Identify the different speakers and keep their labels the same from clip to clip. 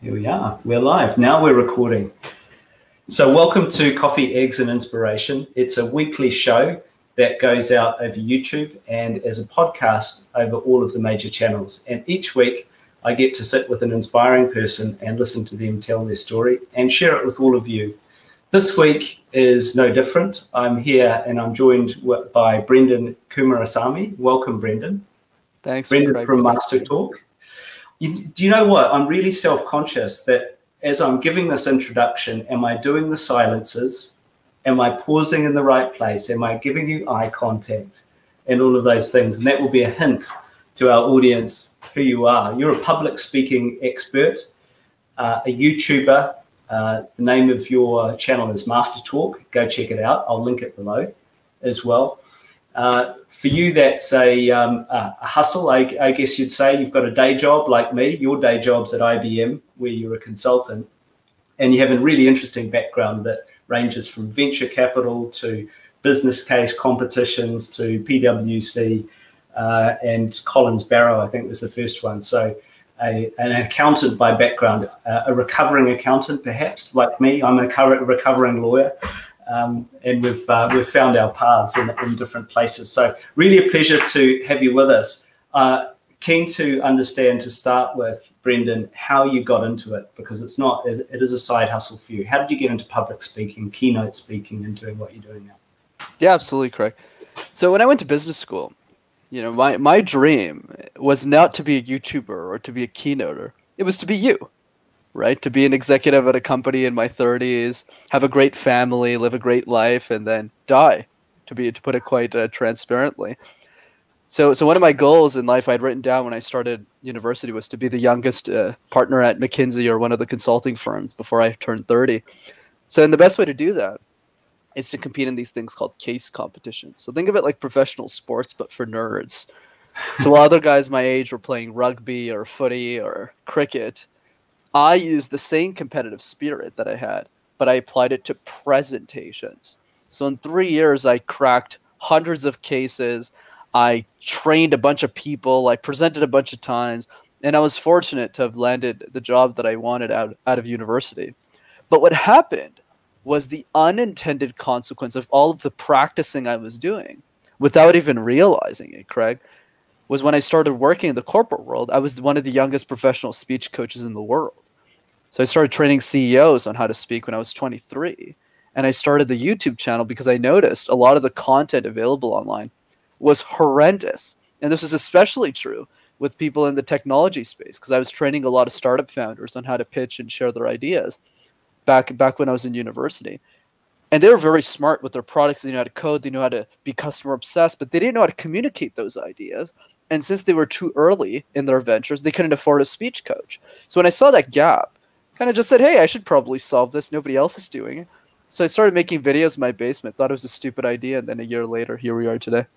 Speaker 1: Here we are. We're live. Now we're recording. So welcome to Coffee, Eggs and Inspiration. It's a weekly show that goes out over YouTube and as a podcast over all of the major channels. And each week I get to sit with an inspiring person and listen to them tell their story and share it with all of you. This week is no different. I'm here and I'm joined by Brenden Kumarasamy. Welcome, Brenden.
Speaker 2: Thanks,
Speaker 1: Brenden from Master Talk. Do you know what? I'm really self-conscious that as I'm giving this introduction, am I doing the silences? Am I pausing in the right place? Am I giving you eye contact and all of those things? And that will be a hint to our audience who you are. You're a public speaking expert, a YouTuber. The name of your channel is Master Talk. Go check it out. I'll link it below as well. For you, that's a hustle, I guess you'd say. You've got a day job like me. Your day job's at IBM, where you're a consultant, and you have a really interesting background that ranges from venture capital to business case competitions to PwC and Collins Barrow, I think was the first one. So an accountant by background, a recovering accountant perhaps, like me. I'm a recovering lawyer. And we've found our paths in different places. So really a pleasure to have you with us. Keen to understand, to start with, Brenden, how you got into it, because it is a side hustle for you. How did you get into public speaking, keynote speaking, and doing what you're doing now?
Speaker 2: Yeah, absolutely correct. So when I went to business school, you know, my dream was not to be a YouTuber or to be a keynoter. It was to be you. Right? To be an executive at a company in my 30s, have a great family, live a great life, and then die, to put it quite transparently. So one of my goals in life I'd written down when I started university was to be the youngest partner at McKinsey or one of the consulting firms before I turned 30. So then the best way to do that is to compete in these things called case competitions. So think of it like professional sports, but for nerds. So while other guys my age were playing rugby or footy or cricket, I used the same competitive spirit that I had, but I applied it to presentations. So in 3 years, I cracked hundreds of cases. I trained a bunch of people. I presented a bunch of times. And I was fortunate to have landed the job that I wanted out of university. But what happened was the unintended consequence of all of the practicing I was doing without even realizing it, Craig, was when I started working in the corporate world, I was one of the youngest professional speech coaches in the world. So I started training CEOs on how to speak when I was 23. And I started the YouTube channel because I noticed a lot of the content available online was horrendous. And this was especially true with people in the technology space, because I was training a lot of startup founders on how to pitch and share their ideas back when I was in university. And they were very smart with their products. They knew how to code. They knew how to be customer obsessed, but they didn't know how to communicate those ideas. And since they were too early in their ventures, they couldn't afford a speech coach. So when I saw that gap, kind of just said, hey, I should probably solve this. Nobody else is doing it. So I started making videos in my basement, thought it was a stupid idea. And then a year later, here we are today.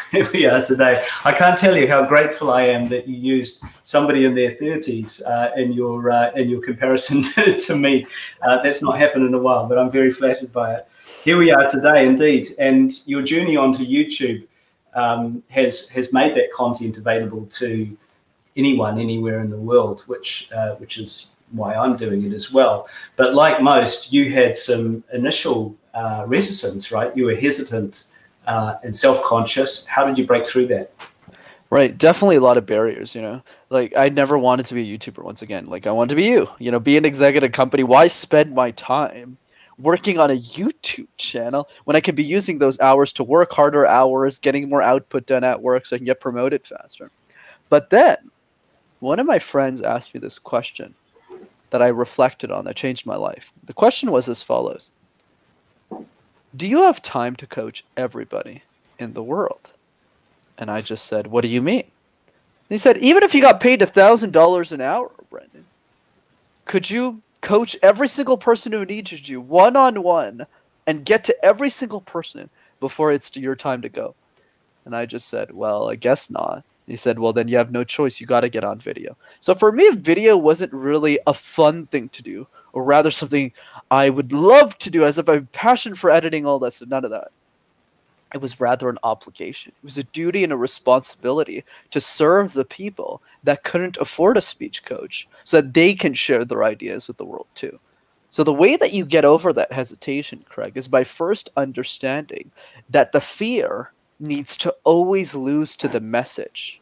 Speaker 1: Here we are today. I can't tell you how grateful I am that you used somebody in their 30s in your comparison to me. That's not happened in a while, but I'm very flattered by it. Here we are today, indeed. And your journey onto YouTube has made that content available to anyone, anywhere in the world, which is why I'm doing it as well. But like most, you had some initial reticence, right? You were hesitant and self-conscious. How did you break through that?
Speaker 2: Right. Definitely a lot of barriers, you know. Like, I never wanted to be a YouTuber once again. Like, I wanted to be you know, be an executive company. Why spend my time working on a YouTube channel when I could be using those hours to work harder hours, getting more output done at work so I can get promoted faster? But then one of my friends asked me this question that I reflected on that changed my life. The question was as follows: do you have time to coach everybody in the world? And I just said, what do you mean? And he said, even if you got paid $1,000 an hour, Brenden, could you coach every single person who needs you one-on-one and get to every single person before it's your time to go? And I just said, well, I guess not. He said, well, then you have no choice. You got to get on video. So for me, video wasn't really a fun thing to do, or rather something I would love to do, as if I have passion for editing, all that. So none of that. It was rather an obligation. It was a duty and a responsibility to serve the people that couldn't afford a speech coach so that they can share their ideas with the world too. So the way that you get over that hesitation, Craig, is by first understanding that the fear needs to always lose to the message.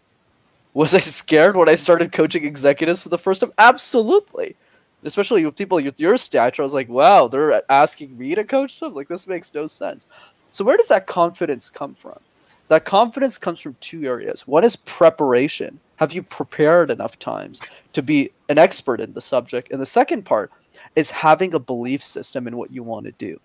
Speaker 2: Was I scared when I started coaching executives for the first time? Absolutely. Especially with people with your stature, I was like, wow, they're asking me to coach them? Like, this makes no sense. So where does that confidence come from? That confidence comes from two areas. One is preparation. Have you prepared enough times to be an expert in the subject? And the second part is having a belief system in what you want to do.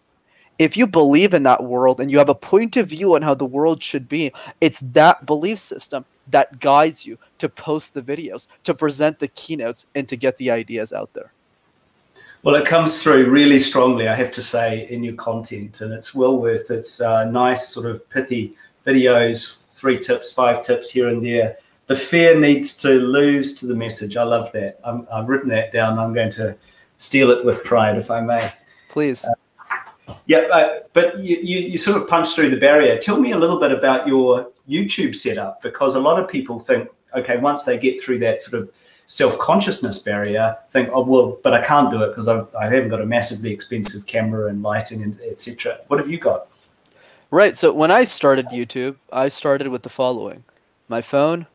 Speaker 2: If you believe in that world and you have a point of view on how the world should be, it's that belief system that guides you to post the videos, to present the keynotes, and to get the ideas out there.
Speaker 1: Well, it comes through really strongly, I have to say, in your content, and it's well worth its nice sort of pithy videos, 3 tips, 5 tips here and there. The fear needs to lose to the message. I love that. I've written that down. I'm going to steal it with pride, if I may.
Speaker 2: Please.
Speaker 1: But you sort of punched through the barrier. Tell me a little bit about your YouTube setup, because a lot of people think, okay, once they get through that sort of self-consciousness barrier, think, oh, well, but I can't do it because I haven't got a massively expensive camera and lighting and etc. What have you got?
Speaker 2: Right. So when I started YouTube, I started with the following: my phone,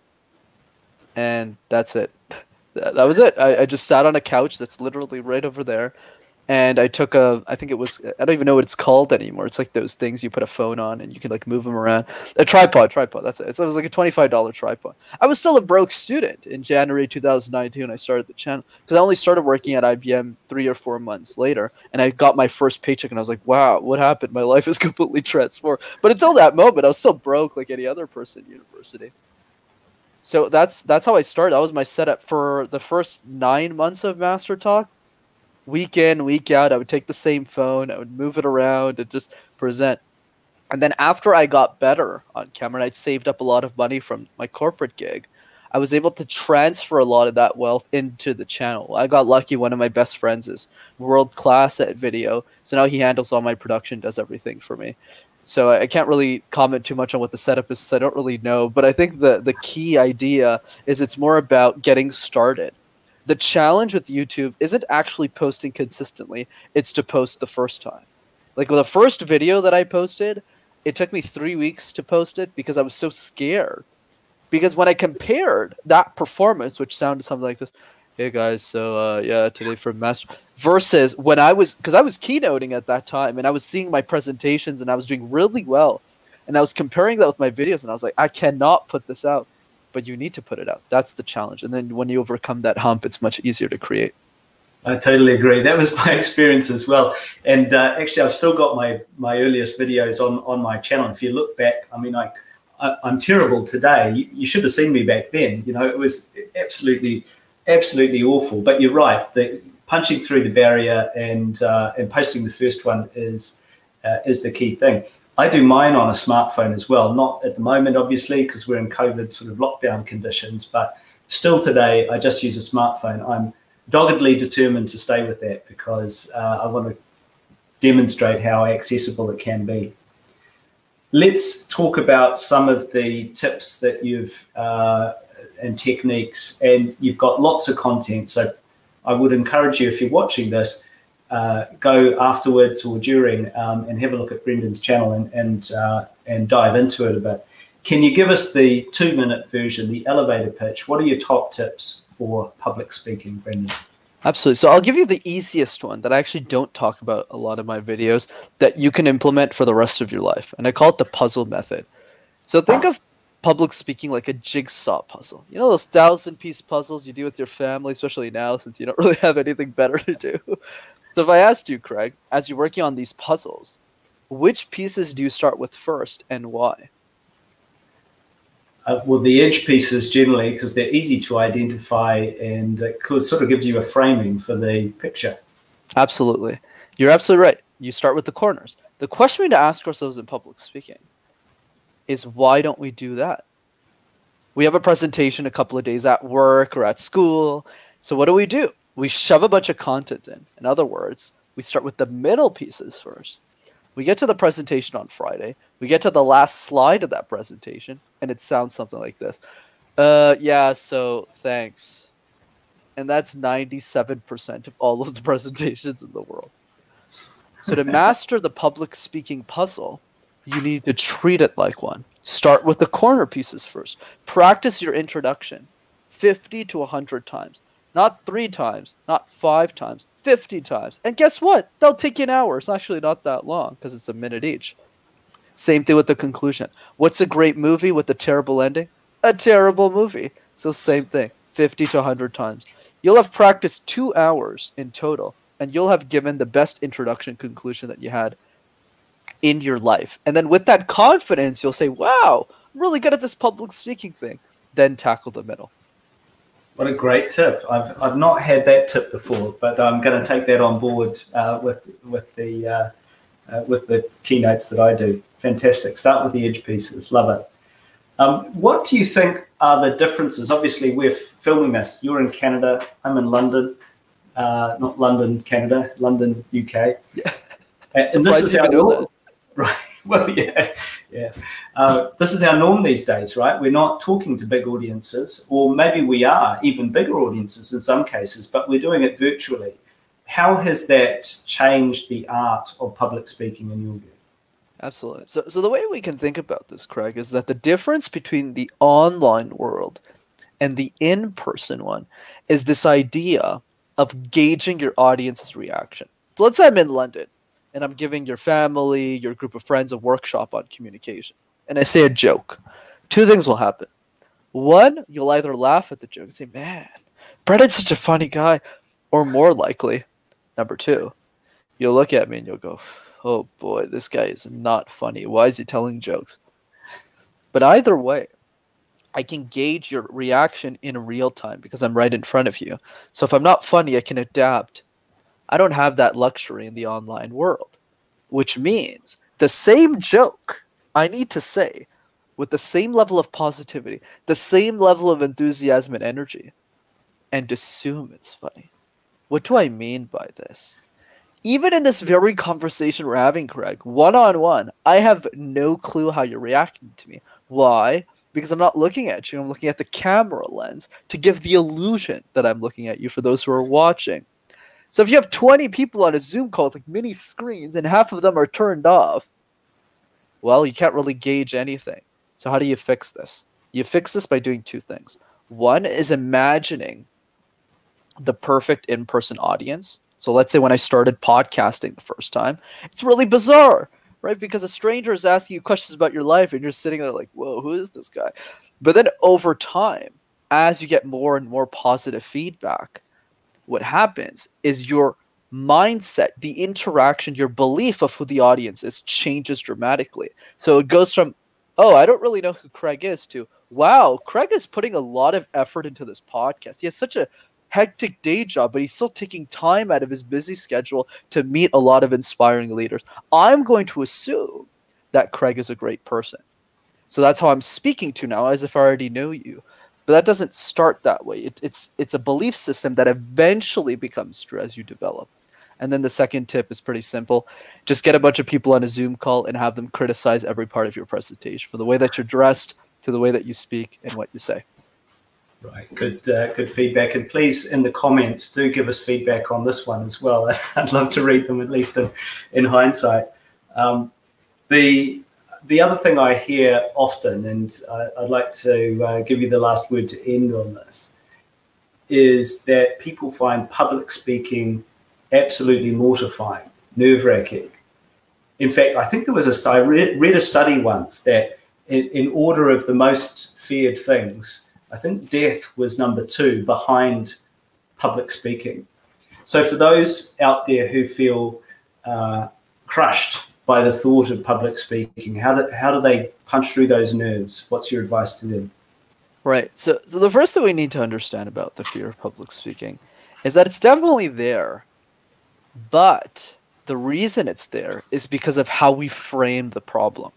Speaker 2: and that's it. That was it. I just sat on a couch that's literally right over there. And I took I think it was, I don't even know what it's called anymore. It's like those things you put a phone on and you can like move them around. A tripod, that's it. So it was like a $25 tripod. I was still a broke student in January 2019 when I started the channel, because I only started working at IBM 3 or 4 months later. And I got my first paycheck and I was like, wow, what happened? My life is completely transformed. But until that moment, I was still broke like any other person in university. So that's how I started. That was my setup for the first 9 months of Master Talk. Week in, week out, I would take the same phone, I would move it around and just present. And then after I got better on camera, and I'd saved up a lot of money from my corporate gig, I was able to transfer a lot of that wealth into the channel. I got lucky. One of my best friends is world class at video, so now he handles all my production, does everything for me. So I can't really comment too much on what the setup is, so I don't really know. But I think the key idea is it's more about getting started. The challenge with YouTube isn't actually posting consistently. It's to post the first time. Like with the first video that I posted, it took me 3 weeks to post it because I was so scared. Because when I compared that performance, which sounded something like this, hey guys, so yeah, today for Master, versus when because I was keynoting at that time and I was seeing my presentations and I was doing really well. And I was comparing that with my videos and I was like, I cannot put this out. But you need to put it out. That's the challenge. And then when you overcome that hump, it's much easier to create.
Speaker 1: I totally agree. That was my experience as well. And actually, I've still got my earliest videos on my channel. If you look back, I mean, I'm terrible today. You should have seen me back then. You know, it was absolutely awful. But you're right. The punching through the barrier and posting the first one is the key thing. I do mine on a smartphone as well, not at the moment, obviously, because we're in COVID sort of lockdown conditions, but still today, I just use a smartphone. I'm doggedly determined to stay with that because I want to demonstrate how accessible it can be. Let's talk about some of the tips that you've and techniques, and you've got lots of content. So I would encourage you, if you're watching this, go afterwards or during and have a look at Brenden's channel and dive into it a bit. Can you give us the 2-minute version, the elevator pitch? What are your top tips for public speaking, Brenden?
Speaker 2: Absolutely. So I'll give you the easiest one that I actually don't talk about a lot of my videos that you can implement for the rest of your life. And I call it the puzzle method. So think of public speaking like a jigsaw puzzle. You know those 1,000-piece puzzles you do with your family, especially now since you don't really have anything better to do? So if I asked you, Craig, as you're working on these puzzles, which pieces do you start with first and why?
Speaker 1: Well, the edge pieces generally, because they're easy to identify and it sort of gives you a framing for the picture.
Speaker 2: Absolutely. You're absolutely right. You start with the corners. The question we need to ask ourselves in public speaking is, why don't we do that? We have a presentation a couple of days at work or at school. So what do? We shove a bunch of content in. In other words, we start with the middle pieces first. We get to the presentation on Friday. We get to the last slide of that presentation, and it sounds something like this. Yeah, so thanks. And that's 97% of all of the presentations in the world. So to master the public speaking puzzle, you need to treat it like one. Start with the corner pieces first. Practice your introduction 50 to 100 times. Not 3 times, not 5 times, 50 times. And guess what? They'll take you an hour. It's actually not that long because it's a minute each. Same thing with the conclusion. What's a great movie with a terrible ending? A terrible movie. So same thing, 50 to 100 times. You'll have practiced 2 hours in total, and you'll have given the best introduction conclusion that you had in your life. And then with that confidence, you'll say, wow, I'm really good at this public speaking thing. Then tackle the middle.
Speaker 1: What a great tip. I've not had that tip before, but I'm going to take that on board with the keynotes that I do. Fantastic. Start with the edge pieces. Love it. What do you think are the differences? Obviously, we're filming this. You're in Canada. I'm in London. Not London, Canada. London, UK.
Speaker 2: Yeah.
Speaker 1: And this is our norm. Right. Well, yeah. This is our norm these days, right? We're not talking to big audiences, or maybe we are even bigger audiences in some cases, but we're doing it virtually. How has that changed the art of public speaking in your view?
Speaker 2: Absolutely. So the way we can think about this, Craig, is that the difference between the online world and the in-person one is this idea of gauging your audience's reaction. So let's say I'm in London and I'm giving your family, your group of friends a workshop on communication. And I say a joke. 2 things will happen. 1, you'll either laugh at the joke and say, man, Brenden's such a funny guy. Or more likely, number 2, you'll look at me and you'll go, oh boy, this guy is not funny. Why is he telling jokes? But either way, I can gauge your reaction in real time because I'm right in front of you. So if I'm not funny, I can adapt. I don't have that luxury in the online world, which means the same joke I need to say with the same level of positivity, the same level of enthusiasm and energy, and assume it's funny. What do I mean by this? Even in this very conversation we're having, Craig, one-on-one, I have no clue how you're reacting to me. Why? Because I'm not looking at you. I'm looking at the camera lens to give the illusion that I'm looking at you for those who are watching. So if you have 20 people on a Zoom call with like mini screens and half of them are turned off, well, you can't really gauge anything. So how do you fix this? You fix this by doing 2 things. 1 is imagining the perfect in-person audience. So let's say when I started podcasting the first time, it's really bizarre, right? Because a stranger is asking you questions about your life and you're sitting there like, whoa, who is this guy? But then over time, as you get more and more positive feedback, what happens is your mindset, the interaction, your belief of who the audience is changes dramatically. So it goes from, oh, I don't really know who Craig is to, wow, Craig is putting a lot of effort into this podcast. He has such a hectic day job, but he's still taking time out of his busy schedule to meet a lot of inspiring leaders. I'm going to assume that Craig is a great person. So that's how I'm speaking to now, as if I already know you. But that doesn't start that way. It's a belief system that eventually becomes true as you develop. And then the second tip is pretty simple. Just get a bunch of people on a Zoom call and have them criticize every part of your presentation, from the way that you're dressed to the way that you speak and what you say.
Speaker 1: Right, good feedback. And please, in the comments, do give us feedback on this one as well. I'd love to read them, at least in hindsight. The other thing I hear often, and I'd like to give you the last word to end on this, is that people find public speaking absolutely mortifying, nerve-wracking. In fact, I think I read a study once that in order of the most feared things, I think death was number 2 behind public speaking. So for those out there who feel crushed by the thought of public speaking, how do they punch through those nerves? What's your advice to them?
Speaker 2: Right. So the first thing we need to understand about the fear of public speaking is that it's definitely there, but the reason it's there is because of how we frame the problem.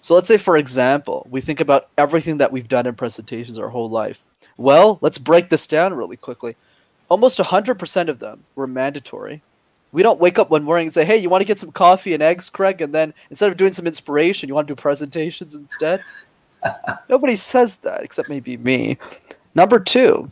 Speaker 2: So let's say, for example, we think about everything that we've done in presentations our whole life. Well, let's break this down really quickly. Almost 100% of them were mandatory, We don't wake up one morning and say, hey, you want to get some coffee and eggs, Craig? And then instead of doing some inspiration, you want to do presentations instead? Nobody says that except maybe me. Number two,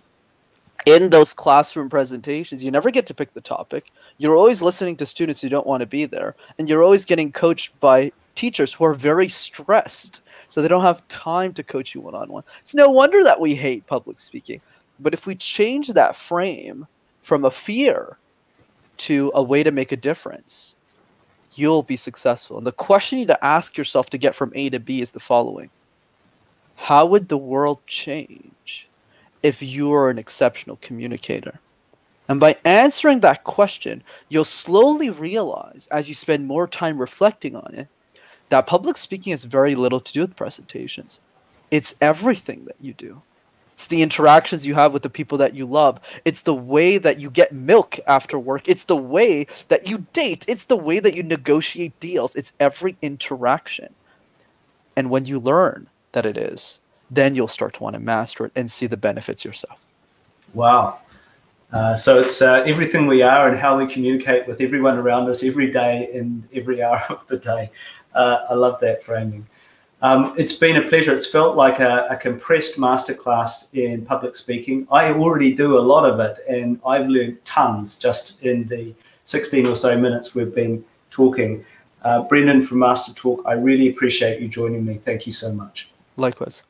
Speaker 2: in those classroom presentations, you never get to pick the topic. You're always listening to students who don't want to be there. And you're always getting coached by teachers who are very stressed. So they don't have time to coach you one-on-one. It's no wonder that we hate public speaking. But if we change that frame from a fear to a way to make a difference, you'll be successful. And the question you need to ask yourself to get from A to B is the following. How would the world change if you were an exceptional communicator? And by answering that question, you'll slowly realize, as you spend more time reflecting on it, that public speaking has very little to do with presentations. It's everything that you do. It's the interactions you have with the people that you love. It's the way that you get milk after work. It's the way that you date. It's the way that you negotiate deals. It's every interaction. And when you learn that it is, then you'll start to want to master it and see the benefits yourself.
Speaker 1: Wow. So it's everything we are and how we communicate with everyone around us every day in every hour of the day. I love that framing. It's been a pleasure. It's felt like a compressed masterclass in public speaking. I already do a lot of it, and I've learned tons just in the 16 or so minutes we've been talking. Brenden from Master Talk, I really appreciate you joining me. Thank you so much.
Speaker 2: Likewise.